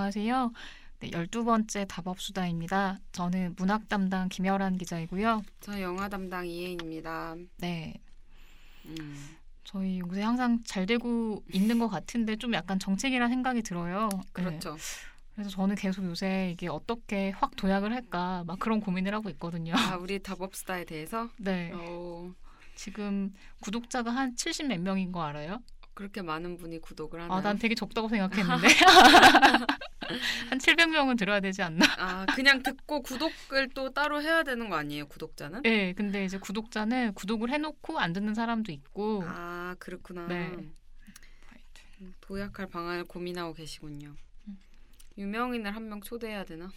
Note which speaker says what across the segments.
Speaker 1: 안녕하세요. 네, 12번째 답업수다입니다. 저는 문학 담당 김열한 기자이고요.
Speaker 2: 저 영화 담당 이혜인입니다.
Speaker 1: 네,
Speaker 2: 음,
Speaker 1: 저희 요새 항상 잘 되고 있는 것 같은데 좀 약간 정책이라 생각이 들어요. 네,
Speaker 2: 그렇죠.
Speaker 1: 그래서 저는 계속 요새 이게 어떻게 확 도약을 할까 막 그런 고민을 하고 있거든요.
Speaker 2: 아, 우리 답업수다에 대해서?
Speaker 1: 네, 지금 구독자가 한 70 몇 명인 거 알아요?
Speaker 2: 그렇게 많은 분이 구독을 하나요?
Speaker 1: 난 되게 적다고 생각했는데 한 700명은 들어야 되지 않나?
Speaker 2: 아, 그냥 듣고 구독을 또 따로 해야 되는 거 아니에요, 구독자는?
Speaker 1: 네, 근데 이제 구독자는 구독을 해놓고 안 듣는 사람도 있고.
Speaker 2: 아, 그렇구나.
Speaker 1: 네.
Speaker 2: 도약할 방안을 고민하고 계시군요. 유명인을 한 명 초대해야 되나?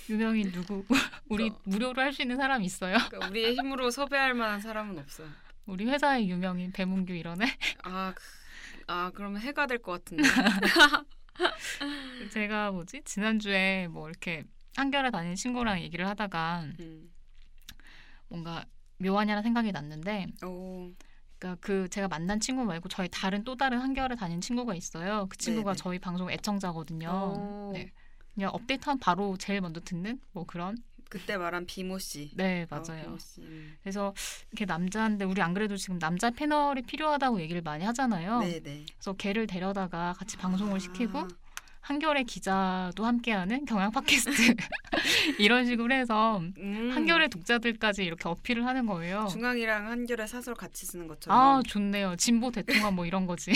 Speaker 1: 유명인 누구? 우리 무료로 할 수 있는 사람 있어요?
Speaker 2: 그러니까 우리의 힘으로 섭외할 만한 사람은 없어요.
Speaker 1: 우리 회사의 유명인 배문규 이런 애?
Speaker 2: 그러면 해가 될 것 같은데.
Speaker 1: 제가 지난주에 뭐 이렇게 한겨레 다니는 친구랑 얘기를 하다가 뭔가 묘하냐는 생각이 났는데 그러니까 제가 만난 친구 말고 저희 또 다른 한겨레 다니는 친구가 있어요. 그 친구가
Speaker 2: 네네.
Speaker 1: 저희 방송 애청자거든요. 네. 그냥 업데이트하면 바로 제일 먼저 듣는 뭐 그런.
Speaker 2: 그때 말한 비모 씨.
Speaker 1: 네, 맞아요.
Speaker 2: 비모 씨.
Speaker 1: 그래서 이렇게 남자인데 우리 안 그래도 지금 남자 패널이 필요하다고 얘기를 많이 하잖아요.
Speaker 2: 네네.
Speaker 1: 그래서 걔를 데려다가 같이 방송을 시키고 한겨레 기자도 함께하는 경향 팟캐스트 이런 식으로 해서 한겨레 독자들까지 이렇게 어필을 하는 거예요.
Speaker 2: 중앙이랑 한겨레 사설 같이 쓰는 것처럼.
Speaker 1: 아, 좋네요. 진보 대통합 뭐 이런 거지.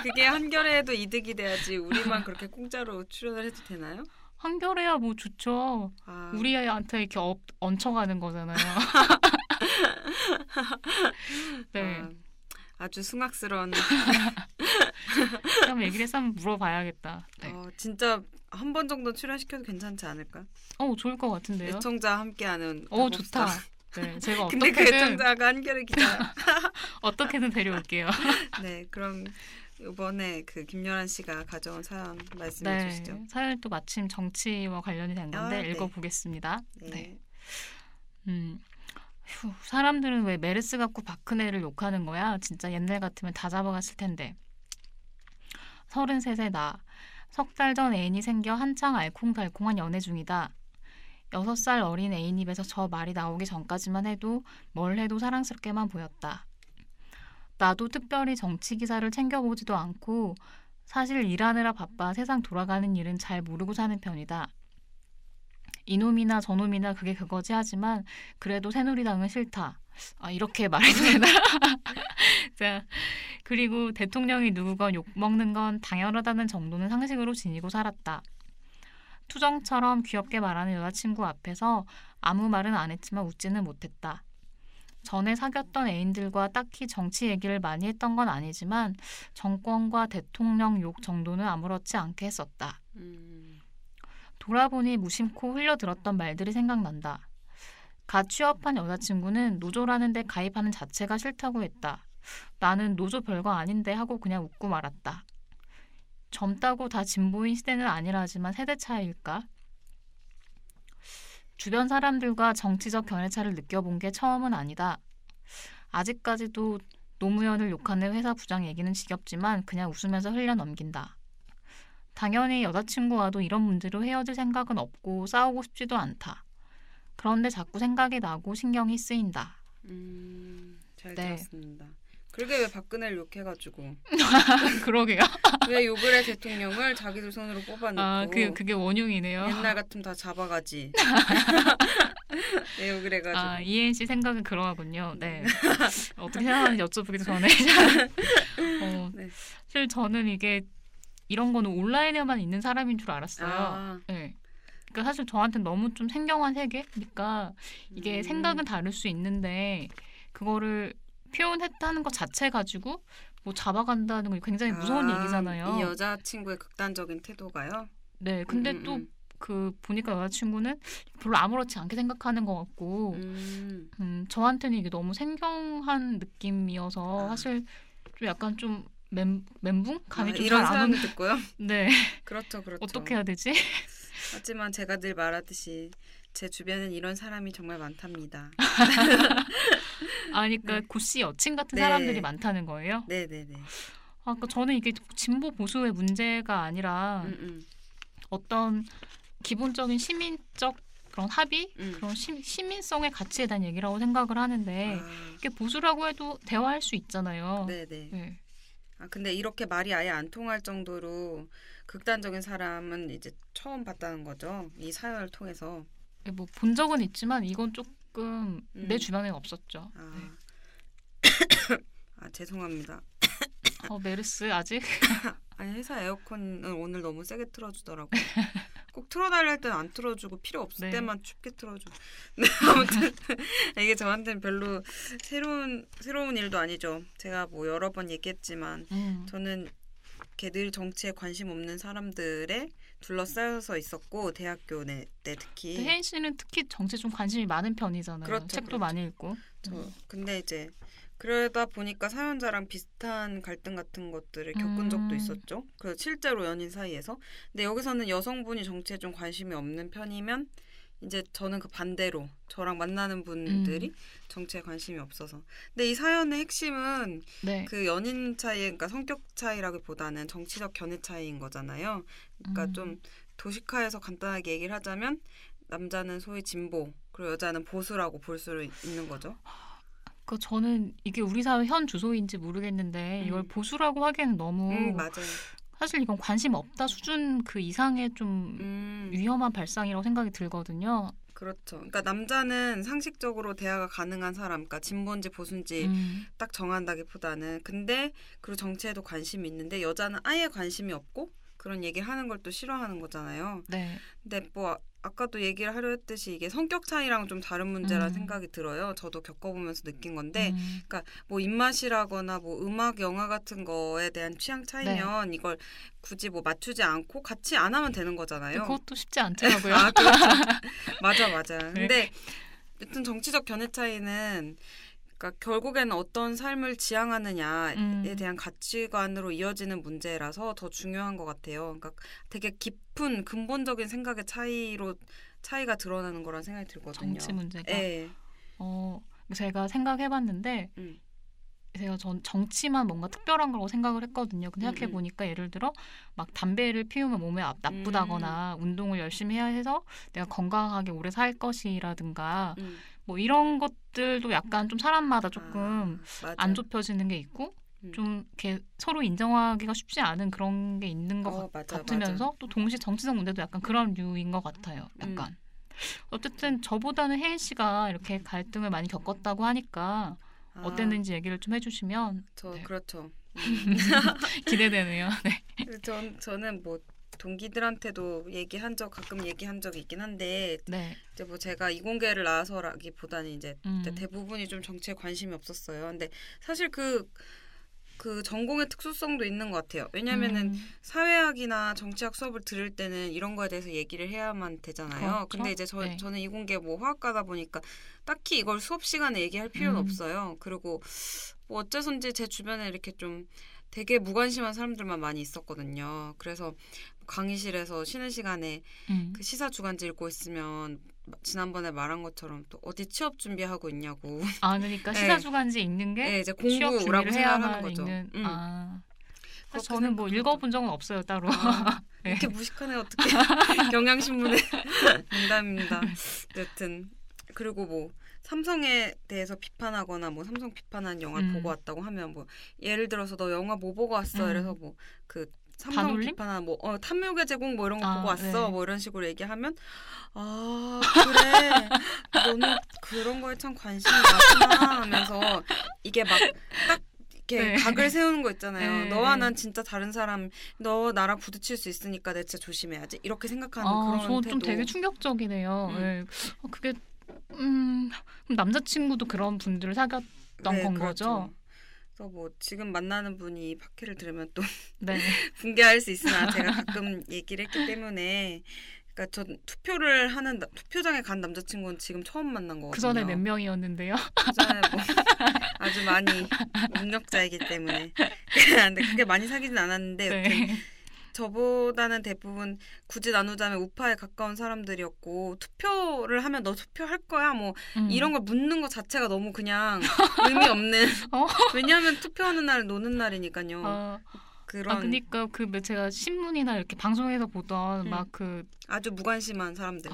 Speaker 2: 그게 한겨레에도 이득이 돼야지 우리만 그렇게 공짜로 출연을 해도 되나요?
Speaker 1: 한겨레야 뭐 좋죠. 우리한테 이렇게 얹혀가는 거잖아요. 네.
Speaker 2: 아주 숭악스러운.
Speaker 1: 그럼 얘기를 해서 한번 물어봐야겠다. 네.
Speaker 2: 진짜 한 번 정도 출연시켜도 괜찮지 않을까?
Speaker 1: 좋을 것 같은데요.
Speaker 2: 애청자 함께하는.
Speaker 1: 좋다. 네, 제가
Speaker 2: 근데 그 애청자가 한겨레 기자.
Speaker 1: 어떻게든 데려올게요.
Speaker 2: 네, 그럼 이번에 김열한 씨가 가져온 사연 말씀해 주시죠.
Speaker 1: 사연이 또 마침 정치와 관련이 된 건데
Speaker 2: 네.
Speaker 1: 읽어보겠습니다.
Speaker 2: 네.
Speaker 1: 사람들은 왜 메르스 갖고 박근혜를 욕하는 거야? 진짜 옛날 같으면 다 잡아갔을 텐데. 33세 나. 석 달 전 애인이 생겨 한창 알콩달콩한 연애 중이다. 6살 어린 애인 입에서 저 말이 나오기 전까지만 해도 뭘 해도 사랑스럽게만 보였다. 나도 특별히 정치 기사를 챙겨보지도 않고 사실 일하느라 바빠 세상 돌아가는 일은 잘 모르고 사는 편이다. 이놈이나 저놈이나 그게 그거지 하지만 그래도 새누리당은 싫다. 이렇게 말해도 되나? 자, 그리고 대통령이 누구건 욕먹는 건 당연하다는 정도는 상식으로 지니고 살았다. 투정처럼 귀엽게 말하는 여자친구 앞에서 아무 말은 안 했지만 웃지는 못했다. 전에 사귀었던 애인들과 딱히 정치 얘기를 많이 했던 건 아니지만 정권과 대통령 욕 정도는 아무렇지 않게 했었다. 돌아보니 무심코 흘려들었던 말들이 생각난다. 갓 취업한 여자친구는 노조라는 데 가입하는 자체가 싫다고 했다. 나는 노조 별거 아닌데 하고 그냥 웃고 말았다. 젊다고 다 진보인 시대는 아니라지만 세대 차이일까? 주변 사람들과 정치적 견해차를 느껴본 게 처음은 아니다. 아직까지도 노무현을 욕하는 회사 부장 얘기는 지겹지만 그냥 웃으면서 흘려 넘긴다. 당연히 여자친구와도 이런 문제로 헤어질 생각은 없고 싸우고 싶지도 않다. 그런데 자꾸 생각이 나고 신경이 쓰인다.
Speaker 2: 잘 들었습니다. 그러게 왜 박근혜를 욕해가지고.
Speaker 1: 그러게요.
Speaker 2: 왜 욕을 해 대통령을 자기들 손으로 뽑아놓고.
Speaker 1: 그게 원흉이네요.
Speaker 2: 옛날 같으면 다 잡아가지. 왜 욕을 해가지고.
Speaker 1: 이혜인 씨 생각은 그러하군요. 네. 어떻게 생각하는지 여쭤보기 전에.
Speaker 2: 네.
Speaker 1: 사실 저는 이런 거는 온라인에만 있는 사람인 줄 알았어요. 네. 그러니까 사실 저한테는 너무 좀 생경한 세계니까 이게 생각은 다를 수 있는데 그거를 표현했다는 것 자체 가지고 뭐 잡아간다는 건 굉장히 무서운 얘기잖아요.
Speaker 2: 이 여자친구의 극단적인 태도가요?
Speaker 1: 네, 근데 또 보니까 여자친구는 별로 아무렇지 않게 생각하는 것 같고 저한테는 이게 너무 생경한 느낌이어서 사실 좀 약간 좀 멘붕? 감이 좀
Speaker 2: 이런
Speaker 1: 잘 안
Speaker 2: 사연을
Speaker 1: 오는.
Speaker 2: 듣고요?
Speaker 1: 네.
Speaker 2: 그렇죠.
Speaker 1: 어떻게 해야 되지?
Speaker 2: 하지만 제가 늘 말하듯이 제 주변엔 이런 사람이 정말 많답니다.
Speaker 1: 그러니까 고씨 여친 같은 사람들이 많다는 거예요?
Speaker 2: 네네네.
Speaker 1: 그러니까 저는 이게 진보 보수의 문제가 아니라 어떤 기본적인 시민적 그런 합의, 그런 시민성의 가치에 대한 얘기라고 생각을 하는데 이게 보수라고 해도 대화할 수 있잖아요.
Speaker 2: 네네. 네. 근데 이렇게 말이 아예 안 통할 정도로 극단적인 사람은 이제 처음 봤다는 거죠. 이 사연을 통해서.
Speaker 1: 뭐 본 적은 있지만 이건 조금 내 주변에 없었죠.
Speaker 2: 죄송합니다.
Speaker 1: 메르스 아직?
Speaker 2: 아니 회사 에어컨을 오늘 너무 세게 틀어주더라고요. 꼭 틀어달랄 때는 안 틀어주고 필요 없을 때만 춥게 틀어주고. 네, 아무튼 이게 저한테는 별로 새로운 일도 아니죠. 제가 뭐 여러 번 얘기했지만 저는 이렇게 늘 정치에 관심 없는 사람들에 둘러싸여서 있었고 대학교 때 특히.
Speaker 1: 혜인 씨는 특히 정치에 좀 관심이 많은 편이잖아요.
Speaker 2: 그렇죠,
Speaker 1: 책도 많이 읽고.
Speaker 2: 근데 이제 그러다 보니까 사연자랑 비슷한 갈등 같은 것들을 겪은 적도 있었죠. 그 실제로 연인 사이에서. 근데 여기서는 여성분이 정치에 좀 관심이 없는 편이면 이제 저는 그 반대로 저랑 만나는 분들이 정치에 관심이 없어서. 근데 이 사연의 핵심은 그 연인 차이, 그러니까 성격 차이라기보다는 정치적 견해 차이인 거잖아요. 그러니까 좀 도식화해서 간단하게 얘기를 하자면 남자는 소위 진보, 그리고 여자는 보수라고 볼 수 있는 거죠.
Speaker 1: 저는 이게 우리 사회 현 주소인지 모르겠는데 이걸 보수라고 하기에는 너무
Speaker 2: 맞아요.
Speaker 1: 사실 이건 관심 없다 수준 그 이상의 좀 위험한 발상이라고 생각이 들거든요.
Speaker 2: 그렇죠. 그러니까 남자는 상식적으로 대화가 가능한 사람, 그러니까 진보인지 보수인지 딱 정한다기보다는 근데 그리고 정치에도 관심이 있는데 여자는 아예 관심이 없고 그런 얘기를 하는 걸 또 싫어하는 거잖아요.
Speaker 1: 네.
Speaker 2: 근데 뭐 아까도 얘기를 하려 했듯이 이게 성격 차이랑 좀 다른 문제라는 생각이 들어요. 저도 겪어보면서 느낀 건데, 그러니까 뭐 입맛이라거나 뭐 음악, 영화 같은 거에 대한 취향 차이면 이걸 굳이 뭐 맞추지 않고 같이 안 하면 되는 거잖아요.
Speaker 1: 그것도 쉽지 않더라고요.
Speaker 2: 그렇죠. 맞아. 근데 여튼 정치적 견해 차이는 그러니까 결국에는 어떤 삶을 지향하느냐에 대한 가치관으로 이어지는 문제라서 더 중요한 것 같아요. 그러니까 되게 깊은 근본적인 생각의 차이가 드러나는 거란 생각이 들거든요.
Speaker 1: 정치 문제가.
Speaker 2: 네.
Speaker 1: 제가 생각해봤는데 제가 정치만 뭔가 특별한 거라고 생각을 했거든요. 근데 생각해보니까 예를 들어 막 담배를 피우면 몸에 나쁘다거나 운동을 열심히 해야 해서 내가 건강하게 오래 살 것이라든가 뭐 이런 것들도 약간 좀 사람마다 조금 안 좁혀지는 게 있고 좀 이렇게 서로 인정하기가 쉽지 않은 그런 게 있는 것 같으면서 또 동시에 정치적 문제도 약간 그런 류인 것 같아요. 약간. 어쨌든 저보다는 혜인 씨가 이렇게 갈등을 많이 겪었다고 하니까 어땠는지 얘기를 좀 해주시면.
Speaker 2: 그렇죠.
Speaker 1: 기대되네요. 네.
Speaker 2: 저는 뭐 동기들한테도 가끔 얘기한 적이 있긴 한데 이제 뭐 제가 이공계를 나와서라기보다는 이제 대부분이 좀 정치에 관심이 없었어요. 근데 사실 그 전공의 특수성도 있는 것 같아요. 왜냐하면은 사회학이나 정치학 수업을 들을 때는 이런 거에 대해서 얘기를 해야만 되잖아요. 그렇죠? 근데 이제 저는 이공계 뭐 화학과다 보니까 딱히 이걸 수업 시간에 얘기할 필요는 없어요. 그리고 뭐 어째선지 제 주변에 이렇게 좀 되게 무관심한 사람들만 많이 있었거든요. 그래서 강의실에서 쉬는 시간에 그 시사 주간지 읽고 있으면 지난번에 말한 것처럼 또 어디 취업 준비하고 있냐고.
Speaker 1: 그러니까 시사 주간지 읽는 게
Speaker 2: 이제 공부라고 생각하는 거죠.
Speaker 1: 저는 뭐 읽어본 적은 없어요 따로.
Speaker 2: 이렇게 무식하네 어떻게. 경향신문에. 농담입니다. 여튼 그리고 뭐 삼성에 대해서 비판하거나 뭐 삼성 비판한 영화를 보고 왔다고 하면 뭐 예를 들어서 너 영화 뭐 보고 왔어? 이래서 뭐 그 삼성
Speaker 1: 반올림?
Speaker 2: 비판한 뭐 탐욕의 제공 뭐 이런 거 보고 왔어? 뭐 이런 식으로 얘기하면 그래 너는 그런 거에 참 관심이 많구나 하면서 이게 막 딱 이렇게 각을 세우는 거 있잖아요. 너와 난 진짜 다른 사람, 너 나랑 부딪힐 수 있으니까 내가 진짜 조심해야지 이렇게 생각하는 그런 태도.
Speaker 1: 좀 되게 충격적이네요. 그게 그럼 남자친구도 그런 분들을 사귀었던 건
Speaker 2: 그렇죠.
Speaker 1: 거죠?
Speaker 2: 그래서 뭐 지금 만나는 분이 팟캐를 들으면 또 붕괴할 수 있으나 제가 가끔 얘기를 했기 때문에 그러니까 전 투표장에 간 남자친구는 지금 처음 만난 거거든요.
Speaker 1: 그 전에 몇 명이었는데요?
Speaker 2: 그 전에 뭐 아주 많이 능력자이기 때문에 근데 그게 많이 사귀진 않았는데 여튼 저보다는 대부분 굳이 나누자면 우파에 가까운 사람들이었고 투표를 하면 너 투표할 거야? 뭐 이런 걸 묻는 것 자체가 너무 그냥 의미 없는 왜냐하면 투표하는 날 노는 날이니까요. 그런.
Speaker 1: 그러니까 제가 신문이나 이렇게 방송에서 보던 막
Speaker 2: 아주 무관심한 사람들.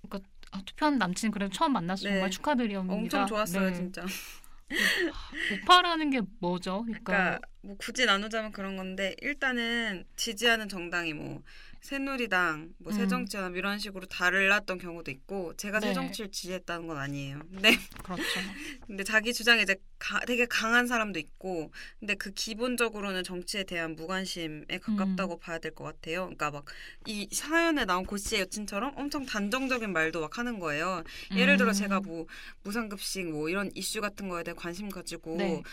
Speaker 1: 그러니까 투표한 남친 그래도 처음 만나서 정말 축하드립니다.
Speaker 2: 엄청 좋았어요, 진짜.
Speaker 1: 우파라는 게 뭐죠?
Speaker 2: 그러니까 뭐 굳이 나누자면 그런 건데 일단은 지지하는 정당이 뭐 새누리당, 뭐 새정치연합 이런 식으로 달랐던 경우도 있고 제가 새정치를 지지했다는 건 아니에요. 근데
Speaker 1: 그렇죠.
Speaker 2: 근데 자기 주장에 이제 되게 강한 사람도 있고 근데 그 기본적으로는 정치에 대한 무관심에 가깝다고 봐야 될 것 같아요. 그러니까 막 이 사연에 나온 고 씨의 여친처럼 엄청 단정적인 말도 막 하는 거예요. 예를 들어 제가 뭐 무상급식 뭐 이런 이슈 같은 거에 대해 관심 가지고 뭐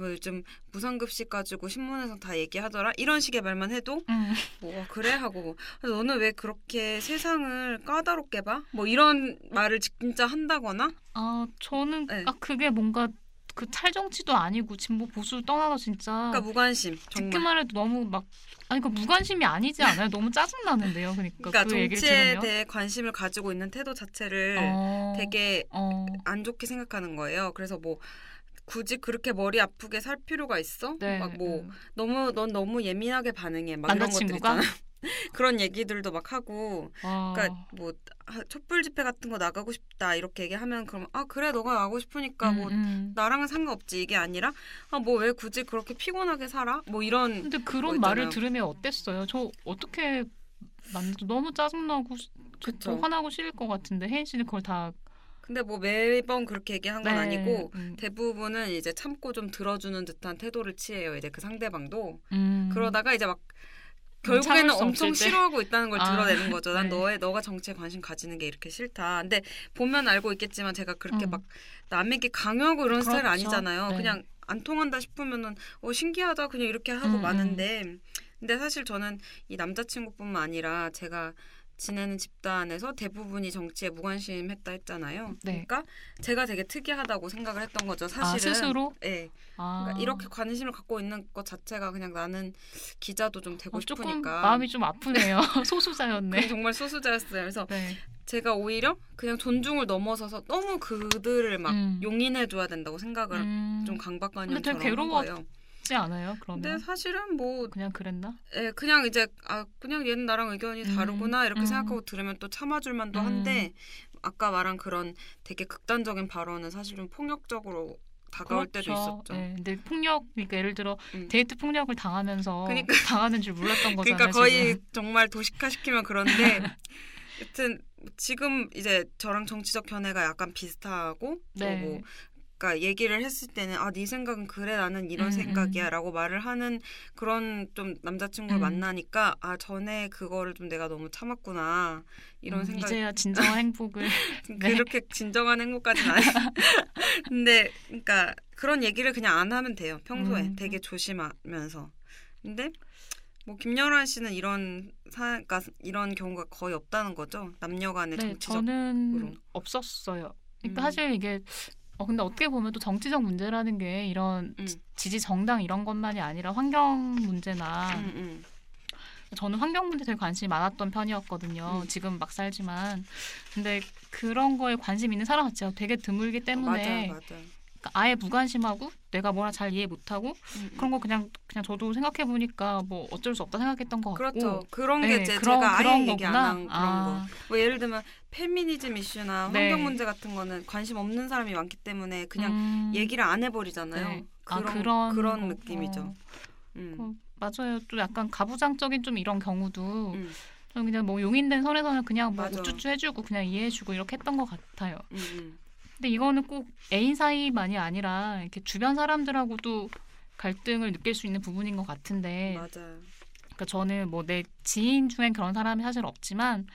Speaker 2: 요즘 무상급식 가지고 신문에서 다 얘기하더라 이런 식의 말만 해도 뭐 그래 하고 너는 왜 그렇게 세상을 까다롭게 봐? 뭐 이런 말을 진짜 한다거나?
Speaker 1: 저는 그게 뭔가 그 찰정치도 아니고 진보 보수 떠나서 진짜
Speaker 2: 그러니까 무관심 정말.
Speaker 1: 듣기만 해도 너무 막 그 무관심이 아니지 않아요? 너무 짜증나는데요. 그러니까 그
Speaker 2: 정치에 대해 관심을 가지고 있는 태도 자체를 되게 안 좋게 생각하는 거예요. 그래서 뭐 굳이 그렇게 머리 아프게 살 필요가 있어? 막 뭐 넌 너무 예민하게 반응해. 막 이런 것들 있잖아. 그런 얘기들도 막 하고 그러니까 뭐 촛불 집회 같은 거 나가고 싶다 이렇게 얘기하면 그럼 그래 너가 나가고 싶으니까 뭐 나랑은 상관없지 이게 아니라 뭐 왜 굳이 그렇게 피곤하게 살아? 뭐 이런
Speaker 1: 근데 그런 말을 들으면 어땠어요? 저 어떻게 너무 짜증나고 화나고 싫을 것 같은데 혜인 씨는 그걸 다
Speaker 2: 근데 뭐 매번 그렇게 얘기한 건 아니고 대부분은 이제 참고 좀 들어주는 듯한 태도를 취해요. 이제 그 상대방도 그러다가 이제 막 결국에는 엄청 싫어하고 있다는 걸 드러내는 거죠. 난 너가 정치에 관심 가지는 게 이렇게 싫다. 근데 보면 알고 있겠지만 제가 그렇게 막 남에게 강요하고 이런 스타일 아니잖아요. 그냥 안 통한다 싶으면은 신기하다 그냥 이렇게 하고 마는데 근데 사실 저는 이 남자친구뿐만 아니라 제가 지내는 집단에서 대부분이 정치에 무관심했다 했잖아요. 그러니까 제가 되게 특이하다고 생각을 했던 거죠. 사실은.
Speaker 1: 스스로?
Speaker 2: 네. 그러니까 이렇게 관심을 갖고 있는 것 자체가 그냥 나는 기자도 좀 되고 싶으니까.
Speaker 1: 조금 마음이 좀 아프네요. 소수자였네.
Speaker 2: 정말 소수자였어요. 그래서 제가 오히려 그냥 존중을 넘어서서 너무 그들을 막 용인해줘야 된다고 생각을 좀 강박관념처럼 한 거예요.
Speaker 1: 지 않아요? 그러면?
Speaker 2: 근데 사실은 뭐
Speaker 1: 그냥 그랬나?
Speaker 2: 그냥 이제 그냥 얘는 나랑 의견이 다르구나 이렇게 생각하고 들으면 또 참아줄 만도 한데 아까 말한 그런 되게 극단적인 발언은 사실 좀 폭력적으로 다가올 때도 있었죠.
Speaker 1: 근데 그러니까 예를 들어 데이트 폭력을 당하면서 당하는 줄 몰랐던 거잖아요.
Speaker 2: 그러니까 거의 정말 도식화시키면 그런데 여튼 지금 이제 저랑 정치적 견해가 약간 비슷하고 또 뭐 그러니까 얘기를 했을 때는 네 생각은 그래 나는 이런 생각이야 라고 말을 하는 그런 좀 남자친구를 만나니까 전에 그거를 좀 내가 너무 참았구나 이런 생각
Speaker 1: 이제야 진정한 행복을
Speaker 2: 그렇게 진정한 행복까지는 아니에요. 근데 그러니까 그런 얘기를 그냥 안 하면 돼요. 평소에 되게 조심하면서. 근데 뭐 김연아 씨는 그러니까 이런 경우가 거의 없다는 거죠. 남녀간의 정치적으로.
Speaker 1: 저는 없었어요. 그러니까 사실 이게 근데 어떻게 보면 또 정치적 문제라는 게 이런 지지 정당 이런 것만이 아니라 환경 문제나 저는 환경 문제에 되게 관심이 많았던 편이었거든요. 지금 막 살지만 근데 그런 거에 관심 있는 사람 자체가 되게 드물기 때문에
Speaker 2: 맞아.
Speaker 1: 그러니까 아예 무관심하고 내가 뭐라 잘 이해 못하고 그런 거 그냥 저도 생각해 보니까 뭐 어쩔 수 없다 생각했던 것 같고
Speaker 2: 그렇죠. 그런 게 제가 아예 얘기 안 한 그런 거. 뭐 예를 들면 페미니즘 이슈나 환경 문제 같은 거는 관심 없는 사람이 많기 때문에 그냥 얘기를 안 해버리잖아요. 그런 느낌이죠.
Speaker 1: 맞아요. 또 약간 가부장적인 좀 이런 경우도 그냥 뭐 용인된 선에서는 그냥 뭐 우쭈쭈 해주고 그냥 이해해주고 이렇게 했던 것 같아요. 근데 이거는 꼭 애인 사이만이 아니라 이렇게 주변 사람들하고도 갈등을 느낄 수 있는 부분인 것 같은데.
Speaker 2: 맞아요.
Speaker 1: 그러니까 저는 뭐 내 지인 중엔 그런 사람이 사실 없지만,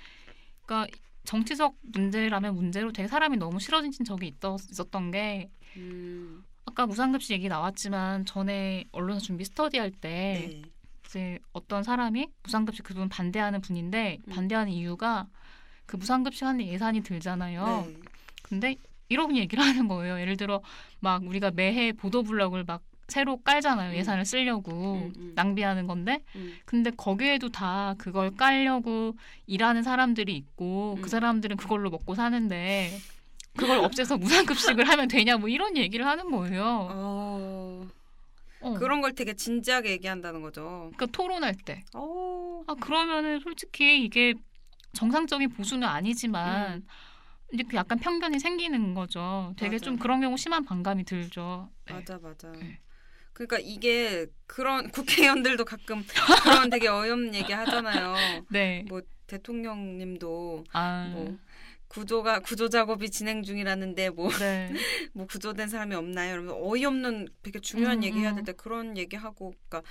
Speaker 1: 그러니까 정치적 문제라면 문제로 되게 사람이 너무 싫어진 적이 있었던 게, 아까 무상급식 얘기 나왔지만 전에 언론사 준비 스터디할 때 이제 어떤 사람이 무상급식 그분 반대하는 분인데 반대하는 이유가 그 무상급식 하는 예산이 들잖아요. 근데 이런 얘기를 하는 거예요. 예를 들어 막 우리가 매해 보도블럭을 막 새로 깔잖아요. 예산을 쓰려고 낭비하는 건데 근데 거기에도 다 그걸 깔려고 일하는 사람들이 있고 그 사람들은 그걸로 먹고 사는데 그걸 없애서 무상급식을 하면 되냐 뭐 이런 얘기를 하는 거예요.
Speaker 2: 그런 걸 되게 진지하게 얘기한다는 거죠.
Speaker 1: 그러니까 토론할 때. 그러면은 솔직히 이게 정상적인 보수는 아니지만 이렇게 약간 편견이 생기는 거죠. 되게 좀 그런 경우 심한 반감이 들죠.
Speaker 2: 네. 맞아. 네. 그러니까 이게 그런 국회의원들도 가끔 그런 되게 어이없는 얘기 하잖아요.
Speaker 1: 네.
Speaker 2: 뭐 대통령님도 뭐 구조 작업이 진행 중이라는데 뭐 구조된 사람이 없나요? 여러분 어이없는 되게 중요한 얘기 해야 될 때 그런 얘기하고 그러니까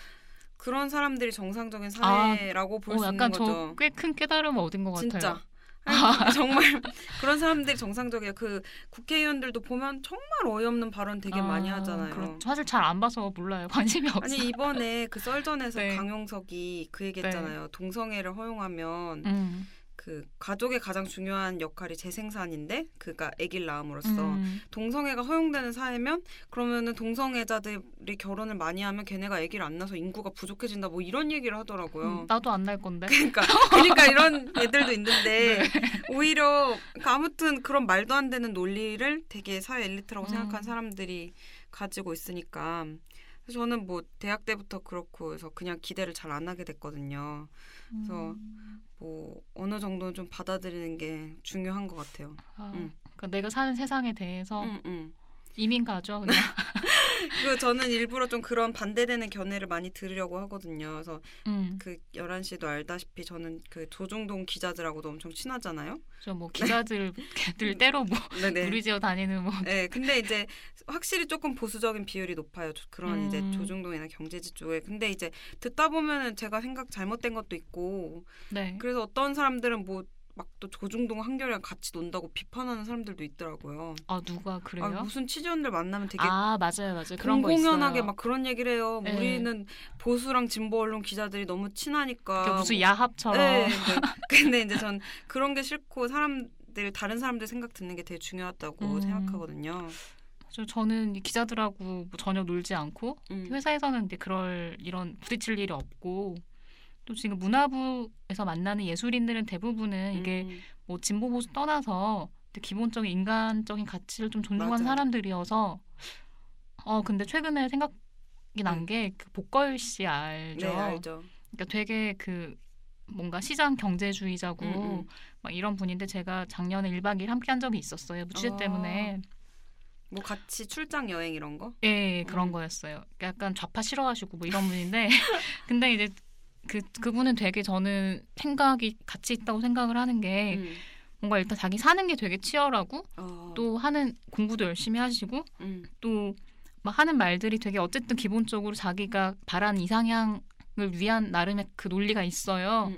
Speaker 2: 그런 사람들이 정상적인 사회라고 볼 수 있는 거죠.
Speaker 1: 약간 꽤 큰 깨달음을 얻은 것 같아요.
Speaker 2: 진짜. 아니, 정말 그런 사람들이 정상적이에요. 그 국회의원들도 보면 정말 어이없는 발언 되게 많이 하잖아요.
Speaker 1: 그렇죠. 사실 잘 안 봐서 몰라요. 관심이 없어요.
Speaker 2: 아니 이번에 그 썰전에서 강용석이 그 얘기했잖아요. 동성애를 허용하면 그 가족의 가장 중요한 역할이 재생산인데 그가 아기를 낳음으로써 동성애가 허용되는 사회면 그러면은 동성애자들이 결혼을 많이 하면 걔네가 아기를 안 낳아서 인구가 부족해진다 뭐 이런 얘기를 하더라고요.
Speaker 1: 나도 안 낳을 건데.
Speaker 2: 그러니까 이런 애들도 있는데 오히려 그러니까 아무튼 그런 말도 안 되는 논리를 되게 사회 엘리트라고 생각한 사람들이 가지고 있으니까 그래서 저는 뭐 대학 때부터 그렇고 해서 그냥 기대를 잘 안 하게 됐거든요. 그래서 뭐 어느 정도는 좀 받아들이는 게 중요한 것 같아요.
Speaker 1: 그러니까 내가 사는 세상에 대해서 이민 가죠 그냥.
Speaker 2: 그 저는 일부러 좀 그런 반대되는 견해를 많이 들으려고 하거든요. 그래서 그 11시도 알다시피 저는 그 조중동 기자들하고도 엄청 친하잖아요.
Speaker 1: 저 뭐 기자들 때로 뭐 무리지어 다니는 뭐.
Speaker 2: 네, 근데 이제 확실히 조금 보수적인 비율이 높아요. 그런 이제 조중동이나 경제지 쪽에. 근데 이제 듣다 보면은 제가 생각 잘못된 것도 있고. 그래서 어떤 사람들은 뭐 막 또 조중동 한결이랑 같이 논다고 비판하는 사람들도 있더라고요.
Speaker 1: 누가 그래요?
Speaker 2: 무슨 취재원들 만나면 되게
Speaker 1: 맞아요. 그런 거 있어요.
Speaker 2: 공공연하게 막 그런 얘기를 해요. 우리는 보수랑 진보 언론 기자들이 너무 친하니까
Speaker 1: 무슨 야합처럼.
Speaker 2: 근데 이제 전 그런 게 싫고 다른 사람들 생각 듣는 게 되게 중요하다고 생각하거든요.
Speaker 1: 저는 기자들하고 뭐 전혀 놀지 않고 회사에서는 이제 이런 부딪힐 일이 없고. 또 지금 문화부에서 만나는 예술인들은 대부분은 이게 뭐 진보 보수 떠나서 기본적인 인간적인 가치를 좀 존중하는 사람들이어서 근데 최근에 생각이 난 게 그 복걸 씨 알죠?
Speaker 2: 네, 알죠.
Speaker 1: 그러니까 되게 그 뭔가 시장 경제주의자고 막 이런 분인데 제가 작년에 1박 2일 함께 한 적이 있었어요. 무취제 때문에.
Speaker 2: 뭐 같이 출장 여행 이런 거?
Speaker 1: 네, 그런 거였어요. 약간 좌파 싫어하시고 뭐 이런 분인데 근데 이제 그분은 되게 저는 생각이 같이 있다고 생각을 하는 게 뭔가 일단 자기 사는 게 되게 치열하고 또 하는 공부도 열심히 하시고 또 막 하는 말들이 되게 어쨌든 기본적으로 자기가 바라는 이상향을 위한 나름의 그 논리가 있어요.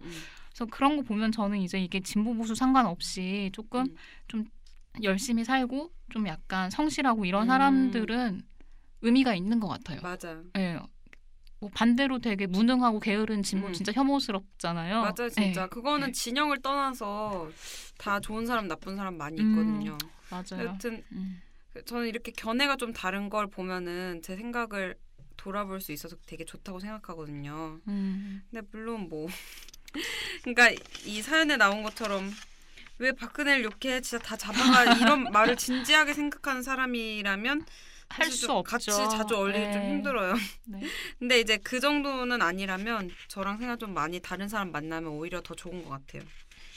Speaker 1: 그래서 그런 거 보면 저는 이제 이게 진보 보수 상관없이 조금 좀 열심히 살고 좀 약간 성실하고 이런 사람들은 의미가 있는 것 같아요.
Speaker 2: 맞아.
Speaker 1: 네. 뭐 반대로 되게 무능하고 게으른 진보 진짜 혐오스럽잖아요.
Speaker 2: 맞아요, 진짜. 그거는 진영을 떠나서 다 좋은 사람, 나쁜 사람 많이 있거든요.
Speaker 1: 맞아요.
Speaker 2: 여튼 저는 이렇게 견해가 좀 다른 걸 보면은 제 생각을 돌아볼 수 있어서 되게 좋다고 생각하거든요. 근데 물론 뭐 그러니까 이 사연에 나온 것처럼 왜 박근혜를 욕해? 진짜 다 잡아가 이런 말을 진지하게 생각하는 사람이라면
Speaker 1: 할 수 없죠.
Speaker 2: 같이 자주 어울리기 좀 힘들어요.
Speaker 1: 네.
Speaker 2: 근데 이제 그 정도는 아니라면 저랑 생각 좀 많이 다른 사람 만나면 오히려 더 좋은 것 같아요.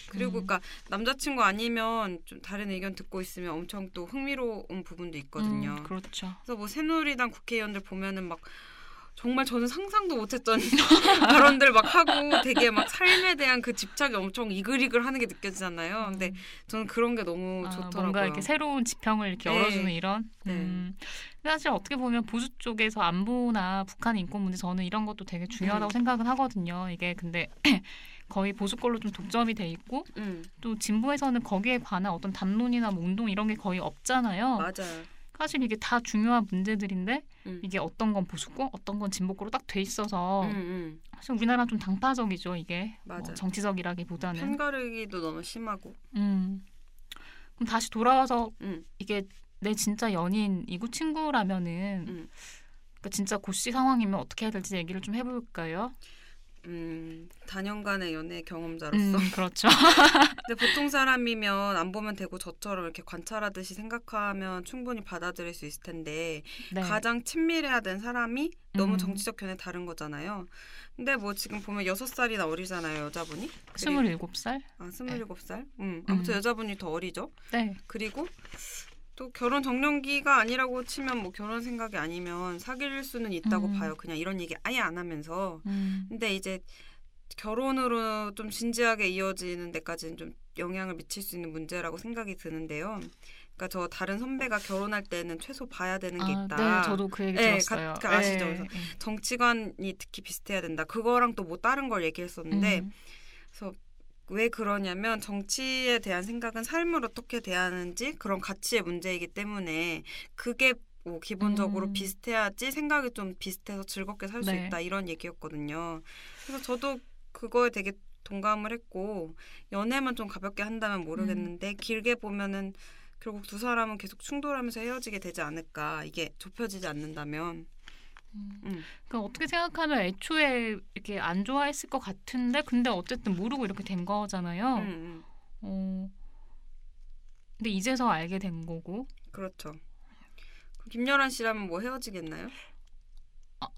Speaker 2: 그리고 그러니까 남자친구 아니면 좀 다른 의견 듣고 있으면 엄청 또 흥미로운 부분도 있거든요.
Speaker 1: 그렇죠.
Speaker 2: 그래서 뭐 새누리당 국회의원들 보면은 막 정말 저는 상상도 못했던 발언들 막 하고 되게 막 삶에 대한 그 집착이 엄청 이글이글 하는 게 느껴지잖아요. 근데 저는 그런 게 너무 좋더라고요.
Speaker 1: 뭔가 이렇게 새로운 지평을 이렇게 열어주는 이런. 사실 어떻게 보면 보수 쪽에서 안보나 북한 인권 문제 저는 이런 것도 되게 중요하다고 생각은 하거든요. 이게 근데 거의 보수 걸로 좀 독점이 돼 있고 또 진보에서는 거기에 관한 어떤 담론이나 뭐 운동 이런 게 거의 없잖아요.
Speaker 2: 맞아요.
Speaker 1: 사실 이게 다 중요한 문제들인데 이게 어떤 건 보수고 어떤 건 진보고로 딱 돼 있어서 사실 우리나라는 좀 당파적이죠. 이게 뭐 정치적이라기보다는.
Speaker 2: 편가르기도 너무 심하고.
Speaker 1: 그럼 다시 돌아와서 이게 내 진짜 연인 이구 친구라면은 그러니까 진짜 고씨 상황이면 어떻게 해야 될지 얘기를 좀 해볼까요?
Speaker 2: 다년간의 연애 경험자로서
Speaker 1: 그렇죠.
Speaker 2: 근데 보통 사람이면 안 보면 되고 저처럼 이렇게 관찰하듯이 생각하면 충분히 받아들일 수 있을 텐데 네. 가장 친밀해야 된 사람이 너무 정치적 견해 다른 거잖아요. 근데 뭐 지금 보면 6살이나 어리잖아요, 여자분이.
Speaker 1: 27살?
Speaker 2: 아, 27살? 아무튼 여자분이 더 어리죠.
Speaker 1: 네.
Speaker 2: 그리고 또 결혼 적령기가 아니라고 치면 뭐 결혼 생각이 아니면 사귈 수는 있다고 봐요. 그냥 이런 얘기 아예 안 하면서. 근데 이제 결혼으로 좀 진지하게 이어지는 데까지는 좀 영향을 미칠 수 있는 문제라고 생각이 드는데요. 그러니까 저 다른 선배가 결혼할 때는 최소 봐야 되는 게 있다.
Speaker 1: 네, 저도 그 얘기 들었어요.
Speaker 2: 아시죠? 그래서 정치관이 특히 비슷해야 된다. 그거랑 또 뭐 다른 걸 얘기했었는데 그래서 왜 그러냐면 정치에 대한 생각은 삶을 어떻게 대하는지 그런 가치의 문제이기 때문에 그게 뭐 기본적으로 비슷해야지 생각이 좀 비슷해서 즐겁게 살 수 있다 이런 얘기였거든요. 그래서 저도 그거에 되게 동감을 했고 연애만 좀 가볍게 한다면 모르겠는데 길게 보면은 결국 두 사람은 계속 충돌하면서 헤어지게 되지 않을까 이게 좁혀지지 않는다면.
Speaker 1: 그러니까 어떻게 생각하면 애초에 이렇게 안 좋아했을 것 같은데 근데 어쨌든 모르고 이렇게 된 거잖아요. 근데 이제서 알게 된 거고.
Speaker 2: 그렇죠. 김여란 씨라면 뭐 헤어지겠나요?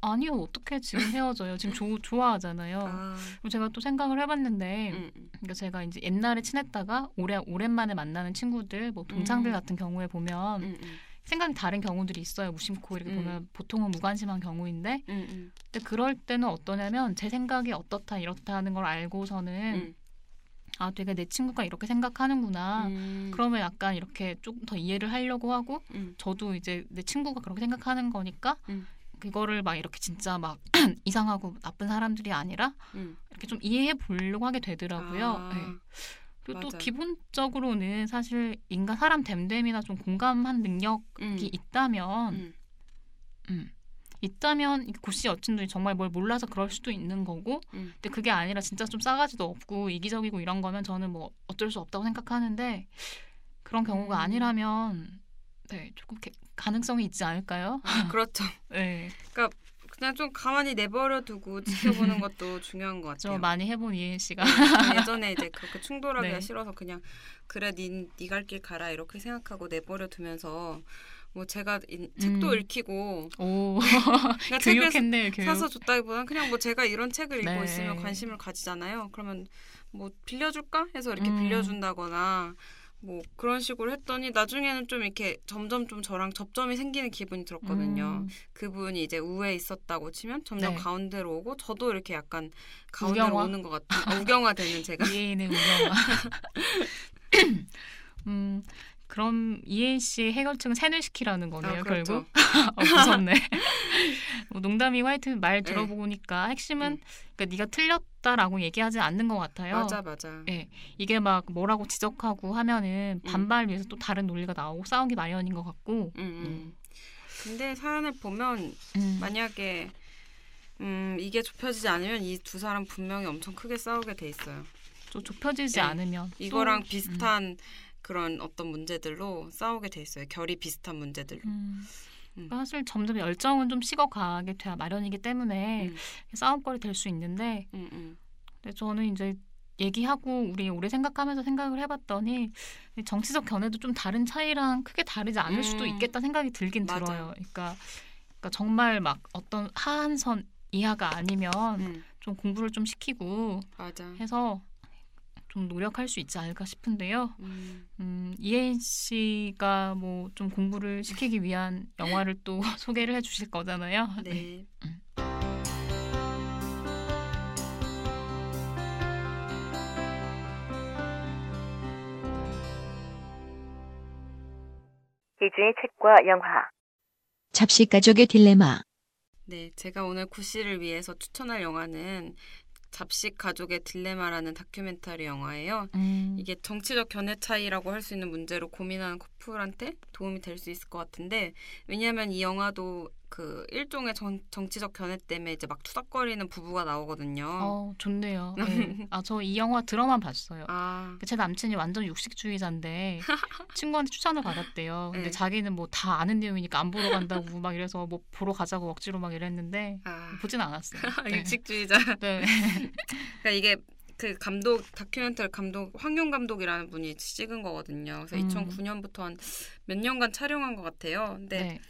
Speaker 1: 아니요. 어떻게 지금 헤어져요? 지금 좋아하잖아요. 제가 또 생각을 해봤는데 그러니까 제가 이제 옛날에 친했다가 오랜만에 만나는 친구들 뭐 동창들 같은 경우에 보면 생각이 다른 경우들이 있어요. 무심코 이렇게 보면 보통은 무관심한 경우인데 근데 그럴 때는 어떠냐면 제 생각이 어떻다 이렇다 하는 걸 알고서는 아 되게 내 친구가 이렇게 생각하는구나. 그러면 약간 이렇게 조금 더 이해를 하려고 하고 저도 이제 내 친구가 그렇게 생각하는 거니까 그거를 막 이렇게 진짜 막 이상하고 나쁜 사람들이 아니라 이렇게 좀 이해해 보려고 하게 되더라고요. 네. 그리고
Speaker 2: 맞아요.
Speaker 1: 또 기본적으로는 사실 인간 사람 됨됨이나 좀 공감한 능력이 있다면 고씨 여친들이 정말 뭘 몰라서 그럴 수도 있는 거고 근데 그게 아니라 진짜 좀 싸가지도 없고 이기적이고 이런 거면 저는 뭐 어쩔 수 없다고 생각하는데 그런 경우가 아니라면 네, 조금 가능성이 있지 않을까요?
Speaker 2: 그렇죠.
Speaker 1: 네.
Speaker 2: 그러니까 그냥 좀 가만히 내버려두고 지켜보는 것도 중요한 것 같아요.
Speaker 1: 저 많이 해본 이혜인 씨가
Speaker 2: 예전에 이제 그렇게 충돌하기가
Speaker 1: 네.
Speaker 2: 싫어서 그냥 그래 네 갈 길 가라 이렇게 생각하고 내버려두면서 뭐 제가 책도 읽히고
Speaker 1: 교육했네요. 교육.
Speaker 2: 사서 줬다기보다는 그냥 뭐 제가 이런 책을 읽고 있으면 관심을 가지잖아요. 그러면 뭐 빌려줄까 해서 이렇게 빌려준다거나 뭐 그런 식으로 했더니 나중에는 좀 이렇게 점점 좀 저랑 접점이 생기는 기분이 들었거든요. 그분이 이제 우에 있었다고 치면 점점 가운데로 오고 저도 이렇게 약간 가운데로 우경화? 오는 것 같은 우경화되는 제가.
Speaker 1: 이혜인의 우경화. 그럼 이혜인 씨 해결책은 세뇌시키라는 거네요.
Speaker 2: 그렇죠.
Speaker 1: 결국. 무섭네. 농담이 화이트 말 들어보니까 핵심은 그러니까 네가 틀렸다라고 얘기하지 않는 것 같아요.
Speaker 2: 맞아.
Speaker 1: 네, 이게 막 뭐라고 지적하고 하면은 반발 위해서 또 다른 논리가 나오고 싸우기 마련인 것 같고.
Speaker 2: 근데 사연을 보면 만약에 이게 좁혀지지 않으면 이 두 사람 분명히 엄청 크게 싸우게 돼 있어요.
Speaker 1: 또 좁혀지지 않으면
Speaker 2: 이거랑 비슷한 그런 어떤 문제들로 싸우게 돼 있어요. 결이 비슷한 문제들로.
Speaker 1: 사실 점점 열정은 좀 식어가게 돼야 마련이기 때문에 싸움거리 될 수 있는데 근데 저는 이제 얘기하고 우리 오래 생각하면서 생각을 해봤더니 정치적 견해도 좀 다른 차이랑 크게 다르지 않을 수도 있겠다 생각이 들긴
Speaker 2: 맞아.
Speaker 1: 들어요. 그러니까 정말 막 어떤 하한선 이하가 아니면 좀 공부를 좀 시키고 해서 좀 노력할 수 있지 않을까 싶은데요. 이혜인 씨가 뭐 좀 공부를 시키기 위한 영화를 또 소개를 해주실 거잖아요.
Speaker 2: 네.
Speaker 3: 이주의 책과 영화.
Speaker 4: 잡식 가족의 딜레마.
Speaker 2: 네, 제가 오늘 구씨를 위해서 추천할 영화는 잡식 가족의 딜레마라는 다큐멘터리 영화예요. 이게 정치적 견해 차이라고 할 수 있는 문제로 고민하는 커플한테 도움이 될 수 있을 것 같은데 왜냐하면 이 영화도 그 일종의 정치적 견해 때문에 이제 막 투닥거리는 부부가 나오거든요.
Speaker 1: 좋네요. 네. 저 이 영화 드라마 봤어요. 제 남친이 완전 육식주의자인데 친구한테 추천을 받았대요. 근데 자기는 뭐 다 아는 내용이니까 안 보러 간다고 막 이래서 뭐 보러 가자고 억지로 막 이랬는데 보진 않았어요.
Speaker 2: 네. 육식주의자.
Speaker 1: 네.
Speaker 2: 그러니까 이게 그 다큐멘터리 감독 황용 감독이라는 분이 찍은 거거든요. 그래서 2009년부터 한 몇 년간 촬영한 것 같아요. 근데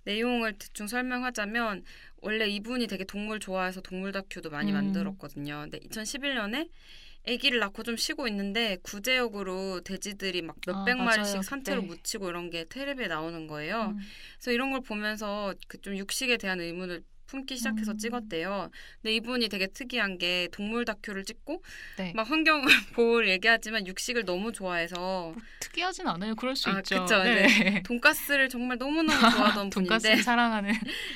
Speaker 2: 내용을 대충 설명하자면 원래 이분이 되게 동물 좋아해서 동물 다큐도 많이 만들었거든요. 근데 2011년에 아기를 낳고 좀 쉬고 있는데 구제역으로 돼지들이 막 몇백 마리씩 산채로 묻히고 이런 게 텔레비에 나오는 거예요. 그래서 이런 걸 보면서 그 좀 육식에 대한 의문을 품기 시작해서 찍었대요. 근데 이분이 되게 특이한 게 동물 다큐를 찍고 막 환경 보호를 얘기하지만 육식을 너무 좋아해서
Speaker 1: 특이하진 않아요. 그럴 수 있죠.
Speaker 2: 그쵸. 네. 돈가스를 정말 너무너무 좋아하던 분인데
Speaker 1: 돈가스를 사랑하는.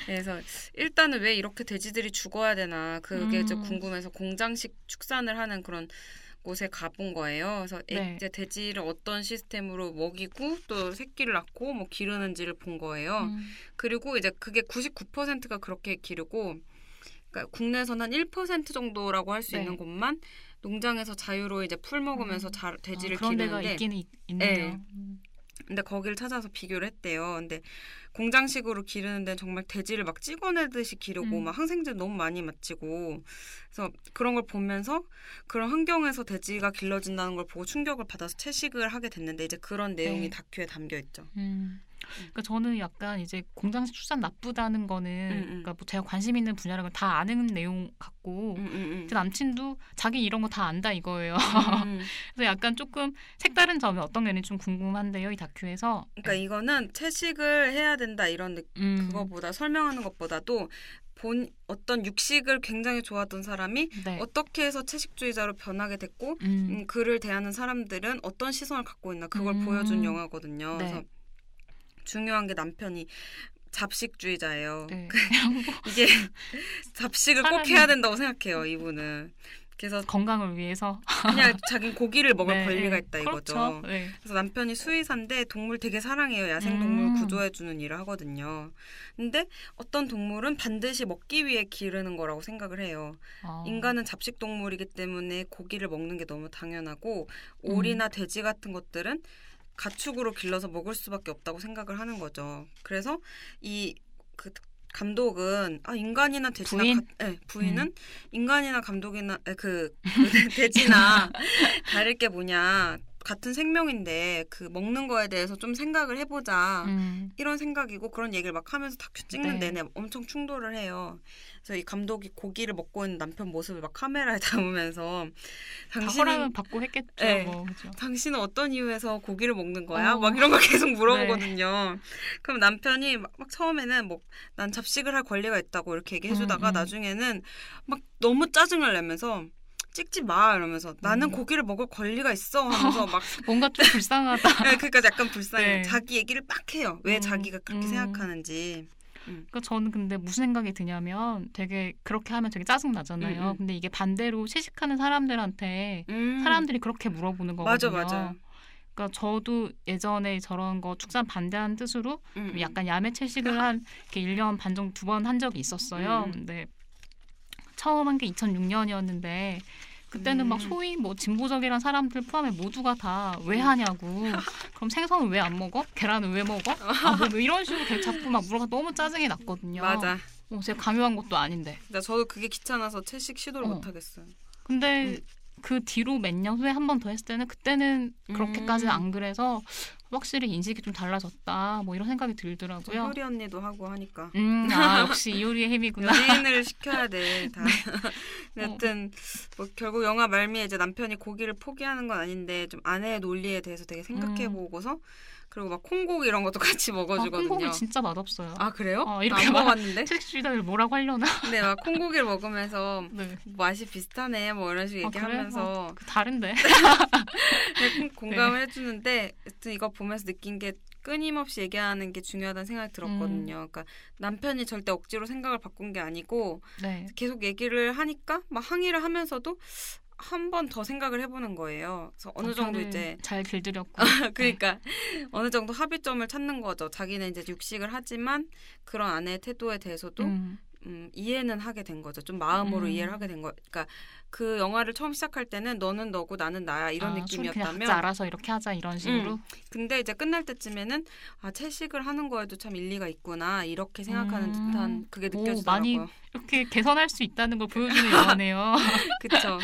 Speaker 2: 그래서 일단은 왜 이렇게 돼지들이 죽어야 되나 그게 좀 궁금해서 공장식 축산을 하는 그런 곳에 가본 거예요. 그래서 이제 돼지를 어떤 시스템으로 먹이고 또 새끼를 낳고 뭐 기르는지를 본 거예요. 그리고 이제 그게 99%가 그렇게 기르고, 그러니까 국내에서는 한 1% 정도라고 할 수 있는 곳만 농장에서 자유로 이제 풀 먹으면서 돼지를
Speaker 1: 그런
Speaker 2: 기르는데
Speaker 1: 데가 있기는 있네요.
Speaker 2: 네. 근데 거기를 찾아서 비교를 했대요. 근데 공장식으로 기르는 데는 정말 돼지를 막 찍어내듯이 기르고 막 항생제 너무 많이 맞히고 그래서 그런 걸 보면서 그런 환경에서 돼지가 길러진다는 걸 보고 충격을 받아서 채식을 하게 됐는데 이제 그런 내용이 다큐에 담겨 있죠.
Speaker 1: 그러니까 저는 약간 이제 공장식 출산 나쁘다는 거는 그러니까 뭐 제가 관심 있는 분야라는 걸 다 아는 내용 같고 제 남친도 자기 이런 거 다 안다 이거예요. 그래서 약간 조금 색다른 점이 어떤 게 좀 궁금한데요, 이 다큐에서.
Speaker 2: 그러니까 이거는 채식을 해야 된다 이런 그거보다 설명하는 것보다도 어떤 육식을 굉장히 좋아하던 사람이 어떻게 해서 채식주의자로 변하게 됐고 그를 대하는 사람들은 어떤 시선을 갖고 있나 그걸 보여준 영화거든요. 그래서 중요한 게 남편이 잡식주의자예요. 이게 잡식을 꼭 해야 된다고 생각해요, 이분은. 그래서
Speaker 1: 건강을 위해서
Speaker 2: 그냥 자기는 고기를 먹을 권리가 있다 이거죠.
Speaker 1: 그렇죠.
Speaker 2: 그래서 남편이 수의사인데 동물 되게 사랑해요. 야생동물 구조해주는 일을 하거든요. 근데 어떤 동물은 반드시 먹기 위해 기르는 거라고 생각을 해요. 인간은 잡식동물이기 때문에 고기를 먹는 게 너무 당연하고 오리나 돼지 같은 것들은 가축으로 길러서 먹을 수밖에 없다고 생각을 하는 거죠. 그래서 그 감독은 인간이나 돼지나 부인은 인간이나 감독이나 그 돼지나 다를 게 뭐냐 같은 생명인데 그 먹는 거에 대해서 좀 생각을 해보자 이런 생각이고 그런 얘기를 막 하면서 다큐 찍는 내내 엄청 충돌을 해요. 그래서 이 감독이 고기를 먹고 있는 남편 모습을 막 카메라에 담으면서
Speaker 1: 허락을 받고 했겠죠. 뭐, 그렇죠.
Speaker 2: 당신은 어떤 이유에서 고기를 먹는 거야? 막 이런 거 계속 물어보거든요. 그럼 남편이 막 처음에는 뭐 난 잡식을 할 권리가 있다고 이렇게 얘기해주다가 나중에는 막 너무 짜증을 내면서 찍지 마 이러면서 나는 고기를 먹을 권리가 있어 하면서 막
Speaker 1: 뭔가 좀 불쌍하다.
Speaker 2: 그러니까 약간 불쌍해. 자기 얘기를 막 해요. 왜 자기가 그렇게 생각하는지.
Speaker 1: 그러니까 저는 근데 무슨 생각이 드냐면 되게 그렇게 하면 되게 짜증 나잖아요. 근데 이게 반대로 채식하는 사람들한테 사람들이 그렇게 물어보는 거거든요.
Speaker 2: 맞아.
Speaker 1: 그러니까 저도 예전에 저런 거 축산 반대하는 뜻으로 약간 야매 채식을 한 이렇게 1년 반 정도 2번 한 적이 있었어요. 근데 처음 한 게 2006년이었는데 그때는 막 소위 뭐 진보적이란 사람들 포함해 모두가 다 왜 하냐고. 그럼 생선은 왜 안 먹어? 계란은 왜 먹어? 뭐 이런 식으로 자꾸 막 물어봐 너무 짜증이 났거든요.
Speaker 2: 맞아.
Speaker 1: 제가 강요한 것도 아닌데.
Speaker 2: 저도 그게 귀찮아서 채식 시도를 못 하겠어요.
Speaker 1: 근데 그 뒤로 몇 년 후에 한 번 더 했을 때는 그때는 그렇게까지는 안 그래서 확실히 인식이 좀 달라졌다. 뭐 이런 생각이 들더라고요.
Speaker 2: 효리 언니도 하고 하니까.
Speaker 1: 역시 이효리의 힘이구나.
Speaker 2: 연예인을 시켜야 돼. 다. 여튼 뭐 결국 영화 말미에 이제 남편이 고기를 포기하는 건 아닌데 좀 아내의 논리에 대해서 되게 생각해보고서 그리고 막 콩고기 이런 것도 같이 먹어주거든요.
Speaker 1: 콩고기 진짜 맛없어요.
Speaker 2: 아 그래요?
Speaker 1: 이렇게
Speaker 2: 안 먹어봤는데.
Speaker 1: 채식주의자들 뭐라고 하려나?
Speaker 2: 네, 막 콩고기를 먹으면서 맛이 비슷하네 뭐 이런 식으로 얘기하면서
Speaker 1: 다른데.
Speaker 2: 공감을 해주는데 여튼 이거 보면서 느낀 게 끊임없이 얘기하는 게 중요하다는 생각이 들었거든요. 그러니까 남편이 절대 억지로 생각을 바꾼 게 아니고
Speaker 1: 네.
Speaker 2: 계속 얘기를 하니까 막 항의를 하면서도 한 번 더 생각을 해보는 거예요. 그래서 어느 정도 이제
Speaker 1: 잘 길들였고
Speaker 2: 그러니까 어느 정도 합의점을 찾는 거죠. 자기는 이제 육식을 하지만 그런 아내의 태도에 대해서도 이해는 하게 된 거죠. 좀 마음으로 이해를 하게 된 거. 그러니까 그 영화를 처음 시작할 때는 너는 너고 나는 나야 이런 느낌이었다면
Speaker 1: 그냥 알아서 이렇게 하자 이런 식으로.
Speaker 2: 근데 이제 끝날 때쯤에는 채식을 하는 거에도 참 일리가 있구나 이렇게 생각하는 듯한 그게 느껴지더라고요.
Speaker 1: 많이 이렇게 개선할 수 있다는 걸 보여주는 영화네요.
Speaker 2: 그렇죠.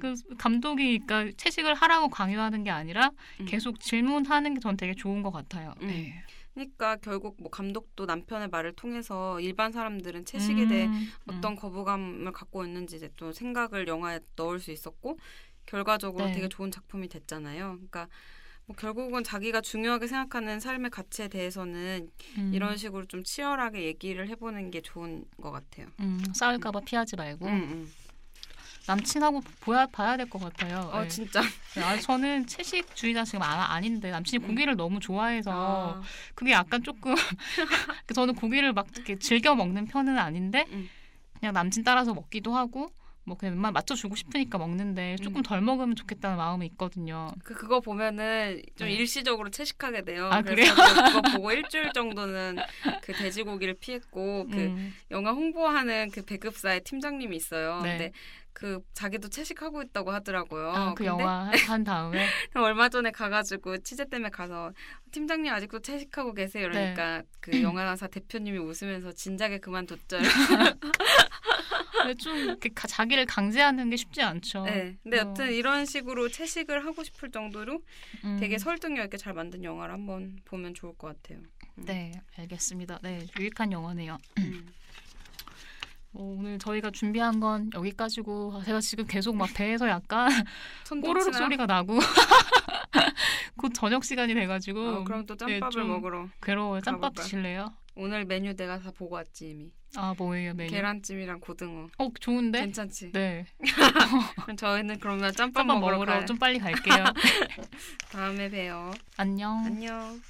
Speaker 1: 그 감독이 그러니까 채식을 하라고 강요하는 게 아니라 계속 질문하는 게 전 되게 좋은 것 같아요. 네.
Speaker 2: 그러니까 결국 뭐 감독도 남편의 말을 통해서 일반 사람들은 채식에 대해 어떤 거부감을 갖고 있는지 이제 또 생각을 영화에 넣을 수 있었고 결과적으로
Speaker 1: 네.
Speaker 2: 되게 좋은 작품이 됐잖아요. 그러니까 뭐 결국은 자기가 중요하게 생각하는 삶의 가치에 대해서는 이런 식으로 좀 치열하게 얘기를 해보는 게 좋은 것 같아요.
Speaker 1: 싸울까봐 피하지 말고. 남친하고 봐야 될 것 같아요. 네.
Speaker 2: 진짜.
Speaker 1: 저는 채식주의자 지금 아닌데 남친이 고기를 너무 좋아해서 그게 약간 조금 저는 고기를 막 이렇게 즐겨 먹는 편은 아닌데 그냥 남친 따라서 먹기도 하고 뭐 그냥 웬만하면 맞춰주고 싶으니까 먹는데 조금 덜 먹으면 좋겠다는 마음이 있거든요.
Speaker 2: 그거 보면은 좀 일시적으로 채식하게 돼요.
Speaker 1: 그래요?
Speaker 2: 그거 보고 일주일 정도는 그 돼지고기를 피했고 그 영화 홍보하는 그 배급사의 팀장님이 있어요.
Speaker 1: 네.
Speaker 2: 근데 그 자기도 채식하고 있다고 하더라고요.
Speaker 1: 그 영화 한 다음에
Speaker 2: 얼마 전에 가가지고 취재 때문에 가서 팀장님 아직도 채식하고 계세요. 그러니까 그 영화사 대표님이 웃으면서 진작에 그만뒀죠.
Speaker 1: 근데 좀 이렇게 자기를 강제하는 게 쉽지 않죠.
Speaker 2: 네. 근데 여튼 이런 식으로 채식을 하고 싶을 정도로 되게 설득력 있게 잘 만든 영화를 한번 보면 좋을 것 같아요.
Speaker 1: 네, 알겠습니다. 네, 유익한 영화네요. 오늘 저희가 준비한 건 여기까지고 제가 지금 계속 막 배에서 약간 꼬르륵 소리가 나고 곧 저녁 시간이 돼가지고
Speaker 2: 그럼 또 짬밥을 먹으러
Speaker 1: 괴로워요. 짬밥
Speaker 2: 가볼까요?
Speaker 1: 드실래요?
Speaker 2: 오늘 메뉴 내가 다 보고 왔지 이미.
Speaker 1: 뭐예요 메뉴?
Speaker 2: 계란찜이랑 고등어.
Speaker 1: 좋은데?
Speaker 2: 괜찮지?
Speaker 1: 네.
Speaker 2: 저희는 그러면 짬밥 먹으러
Speaker 1: 좀 빨리 갈게요.
Speaker 2: 다음에 봬요.
Speaker 1: 안녕.
Speaker 2: 안녕.